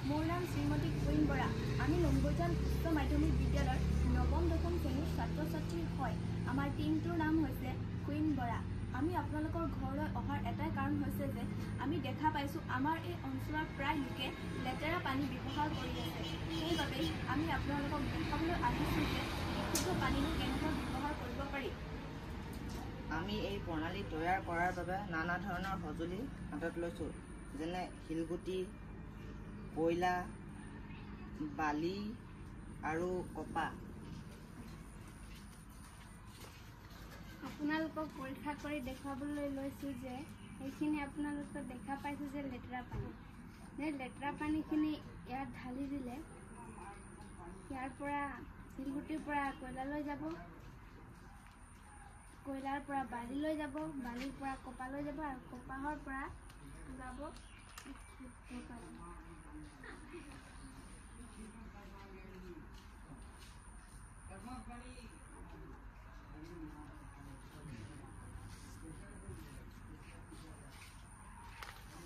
মোৰ নাম শ্ৰীমতী কুইন বৰা। আমি নম্বৰজান উচ্চ মাধ্যমিক বিদ্যালয়ৰ নৱম দশম শ্ৰেণীৰ ছাত্ৰ ছাত্ৰী হয়। আমাৰ টিমটোৰ নাম হৈছে কুইন বৰা। আমি আপোনালোকৰ ঘৰলৈ অহাৰ এটাই কাৰণ হৈছে যে আমি দেখা পাইছোঁ আমাৰ এই অঞ্চলৰ প্ৰায় লোকে লেতেৰা পানী ব্যৱহাৰ কৰি আছে। সেইবাবেই আমি আপোনালোকক দেখাবলৈ আহিছোঁ যে বিশুদ্ধ পানীনো কেনেকৈ ব্যৱহাৰ কৰিব পাৰি। আমি এই প্ৰণালী তৈয়াৰ কৰাৰ বাবে নানা ধৰণৰ সঁজুলি হাতত লৈছোঁ, যেনে শিলগুটি, কয়লা, বালি আৰু কপাহ। আপোনালোকক পৰীক্ষা কৰি দেখুৱাবলৈ লৈছোঁ যে এইখিনি আপোনালোকে দেখা পাইছে যে লেতেৰা পানী। এই লেতেৰা পানীখিনি ইয়াত ঢালি দিলে ইয়াৰ পৰা শিলগুটিৰ পৰা কয়লালৈ যাব, কয়লাৰ পৰা বালিলৈ যাব, বালিৰ পৰা কপাহলৈ যাব আৰু কপাহৰ পৰা যাব বিশুদ্ধ পানী।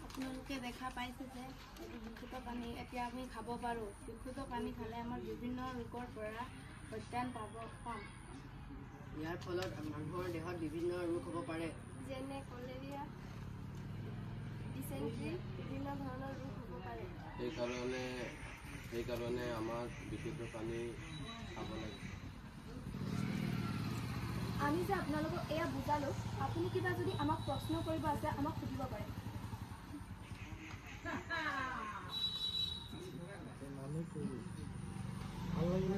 আপোনালোকে দেখা পাইছে যে এইটো বিশুদ্ধ পানী এতিয়া আমি খাব পাৰোঁ। বিশুদ্ধ পানী খালে আমাৰ বিভিন্ন ৰোগৰ পৰা পৰিত্ৰাণ পাম। ইয়াৰ ফলত মানুহৰ দেহত বিভিন্ন ৰোগ হ'ব পাৰে, যেনে কলেৰিয়া, ডিচেণ্ট্ৰি, বিভিন্ন ধৰণৰ ৰোগ হ'ব পাৰে। সেইকাৰণে আমাক বিশুদ্ধ পানী খাব লাগে। আমি যে আপোনালোকক এয়া বুজালোঁ, আপুনি কিবা যদি আমাক প্ৰশ্ন কৰিব আছে আমাক সুধিব পাৰে। ভাল লাগিলে